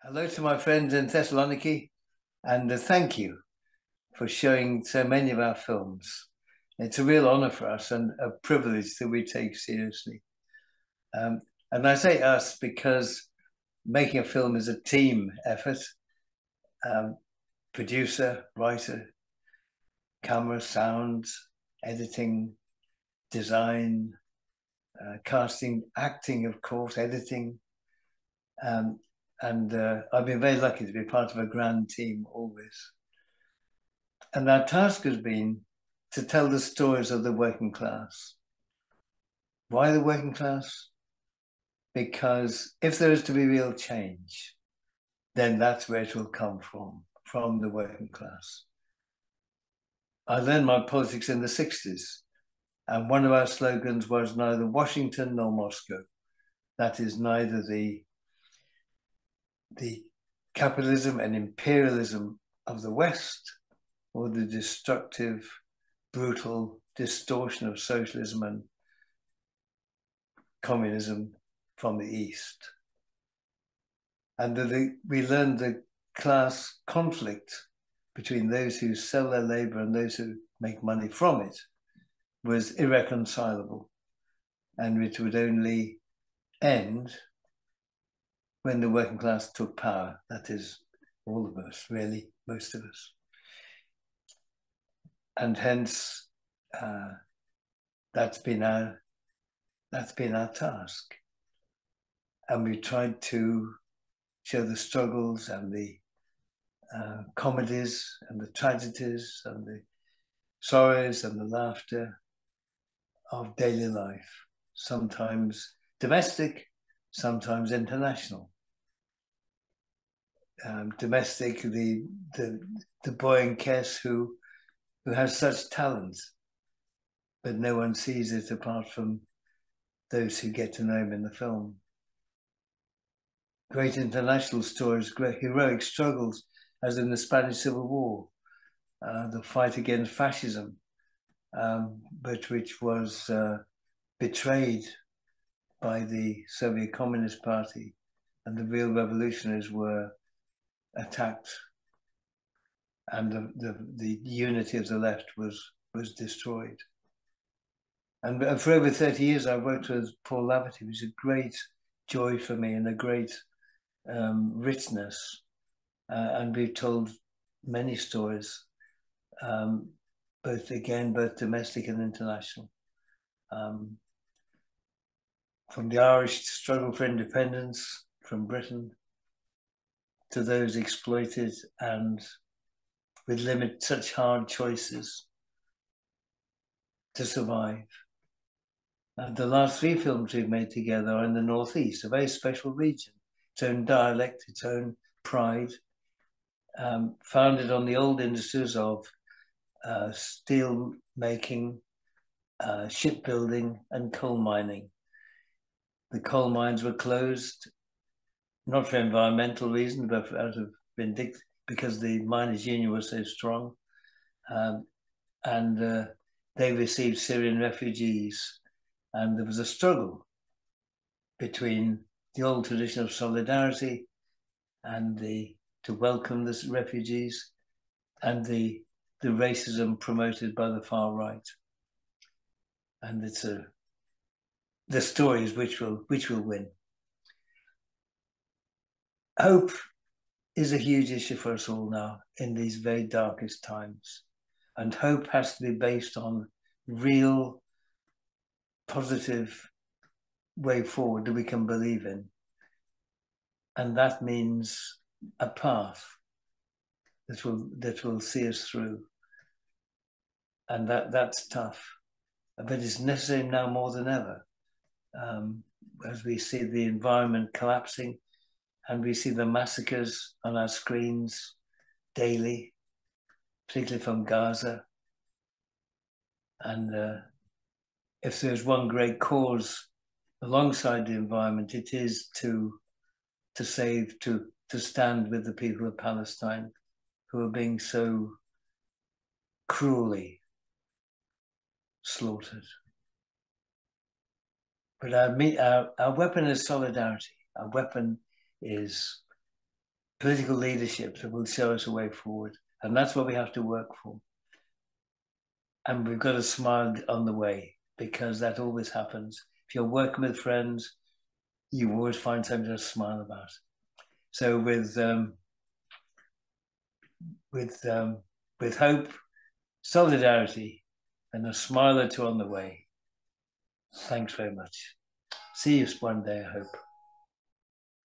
Hello to my friends in Thessaloniki, and thank you for showing so many of our films. It's a real honor for us and a privilege that we take seriously. Um, and I say us because making a film is a team effort. Um, Producer, writer, camera, sound, editing, design, casting, acting, of course, editing. Um, and I've been very lucky to be part of a grand team always. And our task has been to tell the stories of the working class. Why the working class? Because if there is to be real change, then that's where it will come from the working class. I learned my politics in the 60s, and one of our slogans was neither Washington nor Moscow. That is neither the capitalism and imperialism of the West or the destructive, brutal distortion of socialism and communism from the East. And we learned the class conflict between those who sell their labor and those who make money from it was irreconcilable, and it would only end when the working class took power. That is, all of us, really, most of us. And hence, that's been our task. And we tried to show the struggles and the comedies and the tragedies and the sorrows and the laughter of daily life, sometimes domestic, sometimes international. Domestic, the boy in Kess who has such talent, but no one sees it apart from those who get to know him in the film. Great international stories, great heroic struggles, as in the Spanish Civil War, the fight against fascism, but which was betrayed by the Soviet Communist Party, and the real revolutionaries were attacked, and the unity of the left was destroyed. And for over 30 years, I worked with Paul Laverty, which is a great joy for me and a great richness. And we've told many stories, both domestic and international. From the Irish struggle for independence from Britain to those exploited and with such hard choices to survive. And the last three films we've made together are in the Northeast, a very special region, its own dialect, its own pride, founded on the old industries of steel making, shipbuilding, and coal mining. The coal mines were closed, not for environmental reasons, but out of vindictive, because the miners' union was so strong. And they received Syrian refugees. And there was a struggle between the old tradition of solidarity and to welcome the refugees and the racism promoted by the far right. And it's the stories which will win. Hope is a huge issue for us all now in these very darkest times. And hope has to be based on real positive way forward that we can believe in. And that means a path that will see us through. And that's tough. But it's necessary now more than ever. As we see the environment collapsing and we see the massacres on our screens daily, particularly from Gaza. And if there's one great cause alongside the environment, it is to stand with the people of Palestine who are being so cruelly slaughtered. But our weapon is solidarity. Our weapon is political leadership that will show us a way forward. And that's what we have to work for. And we've got to smile on the way, because that always happens. If you're working with friends, you always find something to smile about. So with hope, solidarity, and a smile or two on the way. Thanks very much. See you one day, I hope.